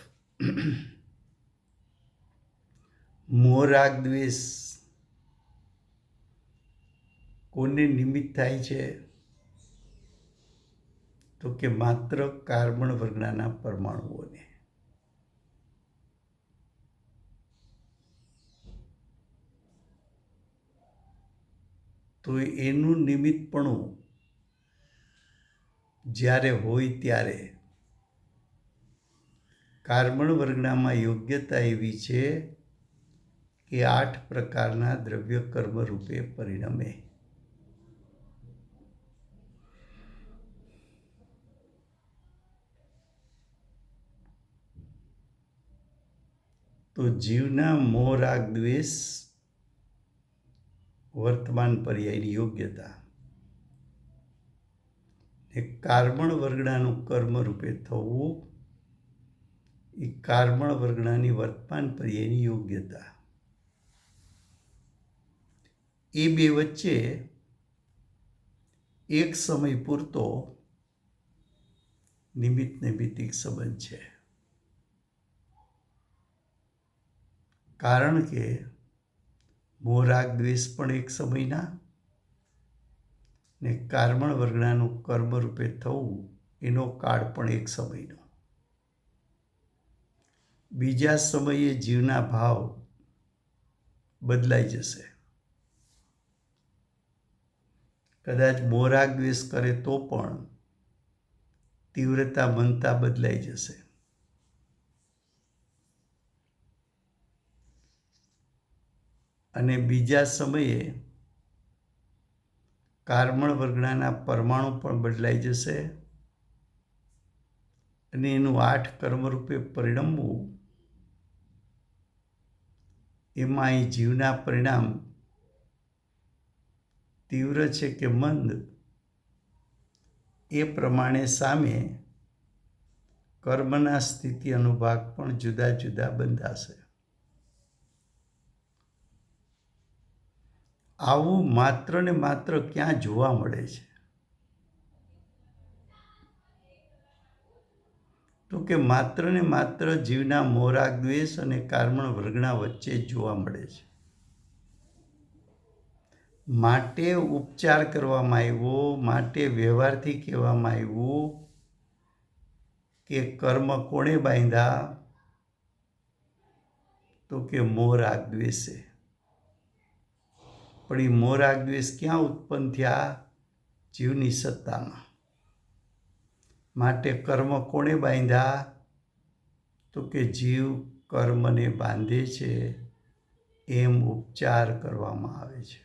મોહ રાગ દ્વેષ કોને નિમિત્ત થાય છે? તો કે માત્ર કાર્બન વર્ગના પરમાણુઓને. તો એનું નિમિત્તપણું જ્યારે હોય ત્યારે કાર્બન વર્ગનામાં યોગ્યતા એવી છે કે 8 પ્રકારના દ્રવ્ય કર્મ રૂપે પરિણમે. તો જીવના મોહ રાગ દ્વેષ વર્તમાન પર્યાયની યોગ્યતા એ કાર્બન વર્ગણાનું કર્મ રૂપે થવું એ કાર્બન વર્ગણાની વર્તમાન પર્યાયની યોગ્યતા. એ બે વચ્ચે એક સમય પૂરતો નિમિત્ત નૈમિત્તિક સંબંધ છે. કારણ કે મોહ રાગ દ્વેષ પણ એક સમયના ને કાર્બન વર્ગણાનું કર્મ રૂપે થવું એનો કાળ પણ એક સમયનો. બીજા સમયે જીવના ભાવ બદલાઈ જશે. કદાચ મોહ રાગ દ્વેષ કરે તો પણ તીવ્રતા મનતા બદલાઈ જશે. અને બીજા સમયે કાર્બન વર્ગના પરમાણુ પણ બદલાઈ જશે અને એનું 8 કર્મરૂપે પરિણમવું એમાં એ જીવના પરિણામ તીવ્ર છે કે મંદ એ પ્રમાણે સામે કર્મના સ્થિતિ અનુભાગ પણ જુદા જુદા બંધાશે. આવું માત્ર ને માત્ર ક્યાં જોવા મળે છે? તો કે માત્ર ને માત્ર જીવના મોહ રાગ દ્વેષ અને કાર્બન વર્ગના વચ્ચે જ જોવા મળે છે. માટે ઉપચાર કરવામાં આવ્યો, માટે વ્યવહારથી કહેવામાં આવ્યું કે કર્મ કોણે બાંધ્યા? તો કે મોહ રાગ દ્વેષે. પણ એ મોહ રાગ દ્વેષ ક્યાં ઉત્પન્ન થયા? જીવની સત્તામાં. માટે કર્મ કોણે બાંધ્યા? તો કે જીવ કર્મને બાંધે છે એમ ઉપચાર કરવામાં આવે છે.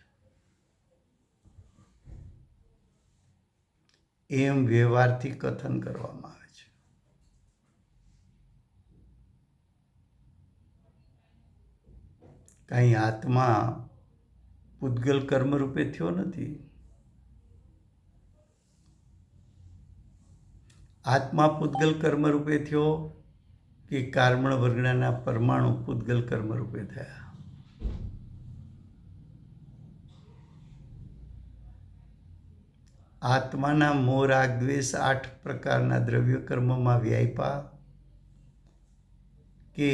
એમ વ્યવહારથી કથન કરવામાં આવે છે. કાંઈ આત્મા પૂતગલ કર્મ રૂપે થયો નથી. આત્મા પૂતગલ કર્મ રૂપે થયો કે કાર્બન વર્ગના પરમાણુ પૂતગલ કર્મ રૂપે થયા? આત્માના મોહ રાગ દ્વેષ 8 પ્રકારના દ્રવ્ય કર્મમાં વ્યાપ્યા કે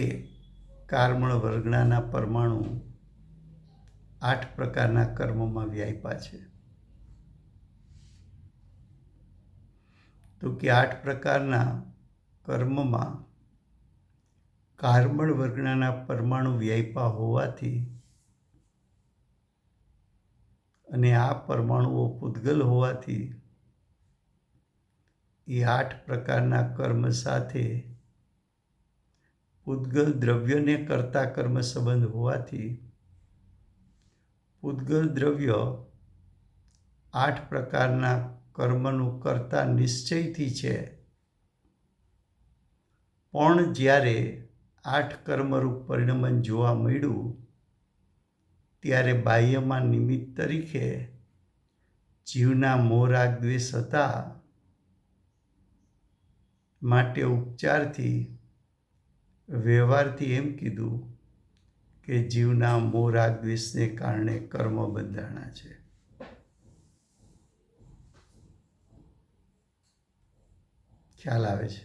કાર્બન વર્ગના પરમાણુ 8 પ્રકારના કર્મમાં વ્યાપ્યા છે? તો કે 8 પ્રકારના કર્મમાં કાર્બન વર્ગના પરમાણુ વ્યાપ્યા હોવાથી અને આ પરમાણુઓ પૂતગલ હોવાથી એ 8 પ્રકારના કર્મ સાથે પૂતગલ દ્રવ્યને કરતા કર્મ સંબંધ હોવાથી પૂતગલ દ્રવ્ય 8 પ્રકારના કર્મનું કરતા નિશ્ચયથી છે. પણ જ્યારે 8 કર્મરૂપ પરિણમન જોવા મળ્યું ત્યારે બાહ્યમાં નિમિત્ત તરીકે જીવના મોહ રાગ દ્વેષ હતા. માટે ઉપચારથી વ્યવહારથી એમ કીધું કે જીવના મોહ રાગ દ્વેષને કારણે કર્મ બંધાણા છે. ખ્યાલ આવે છે?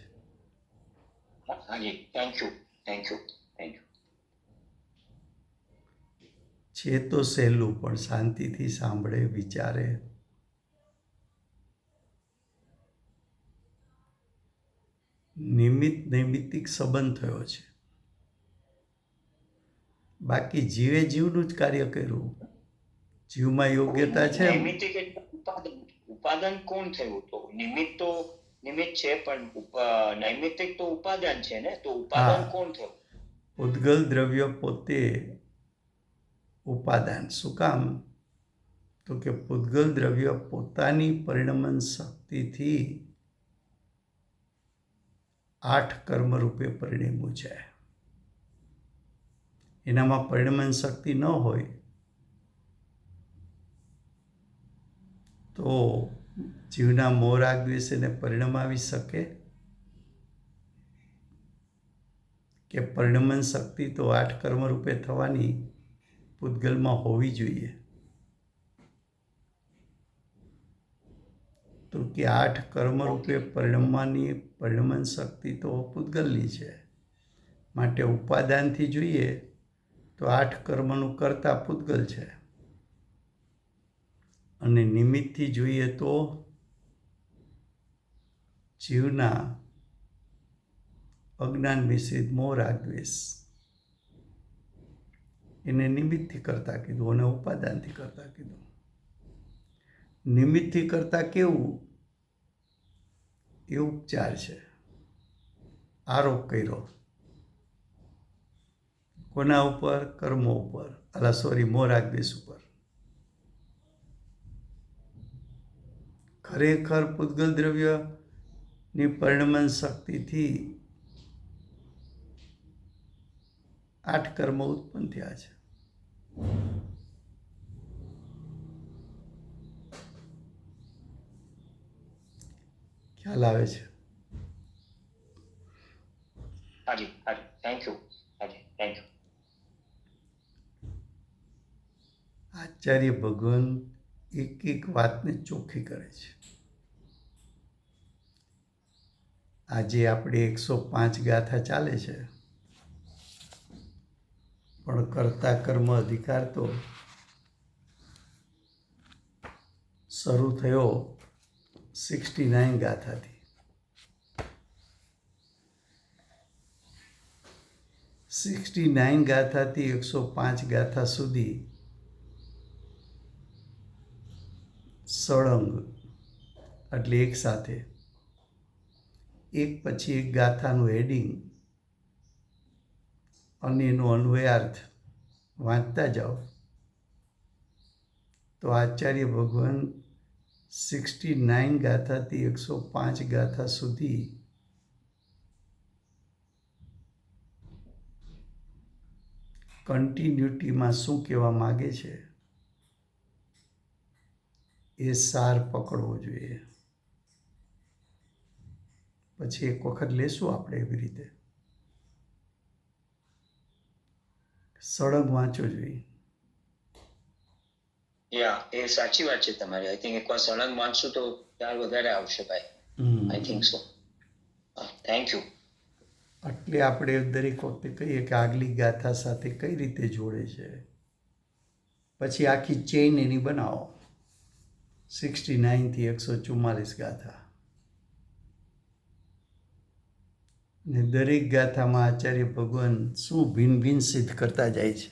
હાજી, થેન્ક યુ. છે તો સહેલું, પણ શાંતિથી સાંભળે, વિચારે. નિમિત્ત નૈમિત્તિક સંબંધ થયો છે. બાકી જીવે જીવનું જ કાર્ય કર્યું. જીવમાં યોગ્યતા છે. નૈમિત્તિક એટલે ઉપાદાન કોણ થયું? તો નિમિત્ત છે, પણ નૈમિત્તિક તો ઉપાદાન છે ને, તો ઉપાદાન કોણ થયું? ઉદ્ગલ દ્રવ્ય પોતે ઉપાદાન. શું કામ? તો કે પૂતગલ દ્રવ્ય પોતાની પરિણમન શક્તિથી 8 કર્મરૂપે પરિણમ્યું છે. એનામાં પરિણમન શક્તિ ન હોય તો જીવના મોહ રાગ દ્વેષ એને પરિણમાવી શકે? કે પરિણમન શક્તિ તો 8 કર્મરૂપે થવાની પૂતગલમાં હોવી જોઈએ. તો કે 8 કર્મરૂપે પરિણમવાની પરિણમન શક્તિ તો પૂતગલની છે. માટે ઉપાદાનથી જોઈએ તો 8 કર્મનું કર્તા પૂતગલ છે, અને નિમિત્તથી જોઈએ તો જીવના અજ્ઞાન મિશ્રિત મોહ રાગ દ્વેષ એને નિમિત્તથી કરતા કીધું અને ઉપાદાનથી કરતા કીધું. નિમિત્તથી કરતા કેવું? એ ઉપચાર છે. આરોપ કર્યો કોના ઉપર? કર્મો ઉપર, મોહ રાગ દ્વેષ ઉપર. ખરેખર પૂતગલ દ્રવ્યની પરિણમન શક્તિથી 8 કર્મ ઉત્પન્ન થયા છે. ખ્યાલ આવે છે? હાજી, થેન્ક યુ. આચાર્ય ભગવાન એક વાતને ચોખ્ખી કરે છે. આજે આપણે 105 ગાથા ચાલે છે, પણ કર્તા કર્મ અધિકાર તો શરૂ થયો 69 ગાથાથી. 69 ગાથાથી 105 ગાથા સુધી સળંગ, એટલે એક સાથે એક પછી એક ગાથાનું હેડિંગ અને એનો અન્વયાર્થ વાંચતા જાઓ તો આચાર્ય ભગવાન 69 ગાથાથી 105 ગાથા સુધી કન્ટિન્યુટીમાં શું કહેવા માગે છે એ સાર પકડવો જોઈએ. પછી એક વખત લેશું આપણે એવી રીતે. સળંગ વાંચવો જોઈએ. એ સાચી વાત છે તમારી. આઈ થિંક એકવાર સળંગ વાંચશું તો ખ્યાલ વધારે આવશે ભાઈ. I think so. Thank you. એટલે આપણે દરેક વખતે કહીએ કે આગલી ગાથા સાથે કઈ રીતે જોડે છે, પછી આખી ચેઇન એની બનાવો. 69 થી 144 ગાથા, ને દરેક ગાથામાં આચાર્ય ભગવાન શું ભિન્ન ભિન્ન સિદ્ધ કરતા જાય છે,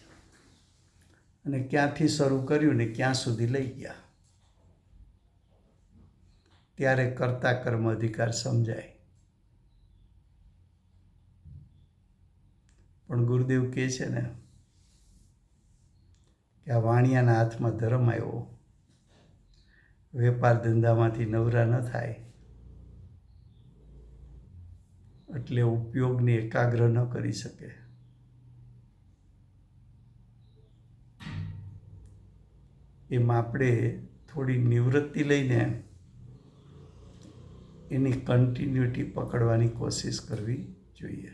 અને ક્યાંથી શરૂ કર્યું ને ક્યાં સુધી લઈ ગયા, ત્યારે કર્તા કર્મ અધિકાર સમજાય. પણ ગુરુદેવ કહે છે ને કે આ વાણિયાના હાથમાં ધર્મ આવ્યો, વેપાર ધંધામાંથી નવરા ન થાય એટલે ઉપયોગને એકાગ્ર ન કરી શકે. એમાં આપણે થોડી નિવૃત્તિ લઈને એની કન્ટિન્યુટી પકડવાની કોશિશ કરવી જોઈએ.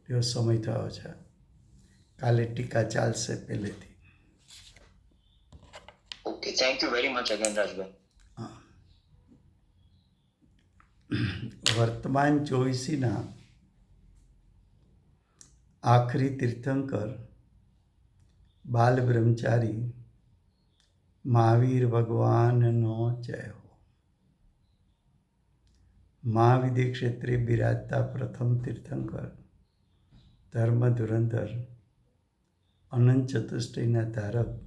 એવો સમય થયો છે. કાલે ટીકા ચાલશે પહેલેથી. Okay, thank you very much again Rajbhai. વર્તમાન 24ના આખરી તીર્થંકર બાલ બ્રહ્મચારી મહાવીર ભગવાનનો જય હો. મહાવિદ્ય ક્ષેત્રે બિરાજતા પ્રથમ તીર્થંકર, ધર્મ ધુરંધર, અનંત ચતુષ્ટયના ધારક,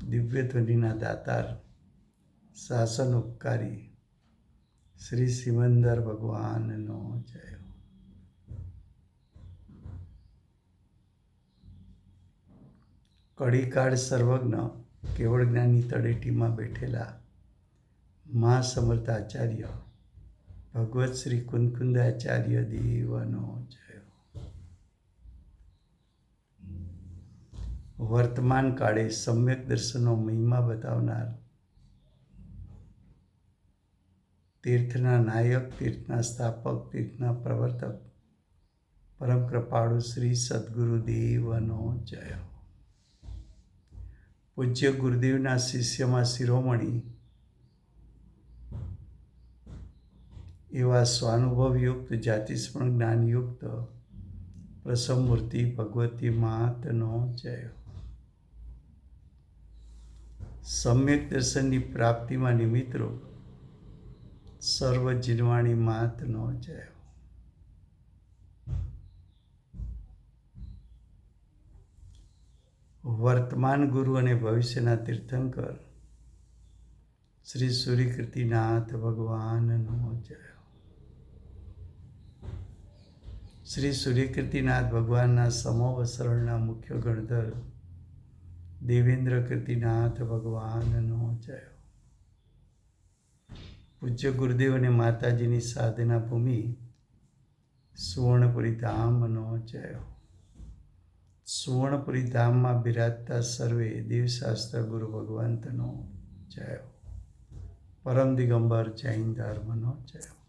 દિવ્ય ધ્વનિના દાતાર, શાસન ઉપકારી શ્રી સિમંદર ભગવાનનો જય હો. કડીકાળ સર્વજ્ઞ કેવળ જ્ઞાની તળેટીમાં બેઠેલા મા સમર્થ આચાર્ય ભગવત શ્રી કુંદકુંદાચાર્ય દેવનો જય હો. વર્તમાન કાળે સમ્યક દર્શનનો મહિમા બતાવનાર, તીર્થના નાયક, તીર્થના સ્થાપક, તીર્થના પ્રવર્તક, પરમ કૃપાળુ શ્રી સદગુરુ દેવનો જય હો. પૂજ્ય ગુરુદેવના શિષ્યમાં શિરોમણી એવા સ્વાનુભવયુક્ત, જાતિસ્મરણ જ્ઞાનયુક્ત પ્રસમમૂર્તિ ભગવતી માતનો જય હો. સમ્યક દર્શનની પ્રાપ્તિમાં નિમિત્તરૂપ સર્વ જીનવાણી માતનો જય હો. વર્તમાન ગુરુ અને ભવિષ્યના તીર્થંકર શ્રી સૂર્યકીર્તિનાથ ભગવાનનો જય હો. શ્રી સૂર્યકીર્તિનાથ ભગવાનના સમોવસરણના મુખ્ય ગણધર દેવેન્દ્ર કીર્તિનાથ ભગવાનનો જય હો. પૂજ્ય ગુરુદેવ અને માતાજીની સાધના ભૂમિ સુવર્ણપુરી ધામનો જય હો. સુવર્ણપુરી ધામમાં બિરાજતા સર્વે દેવશાસ્ત્ર ગુરુ ભગવંતનો જય હો. પરમ દિગંબર જૈન ધર્મનો જય હો.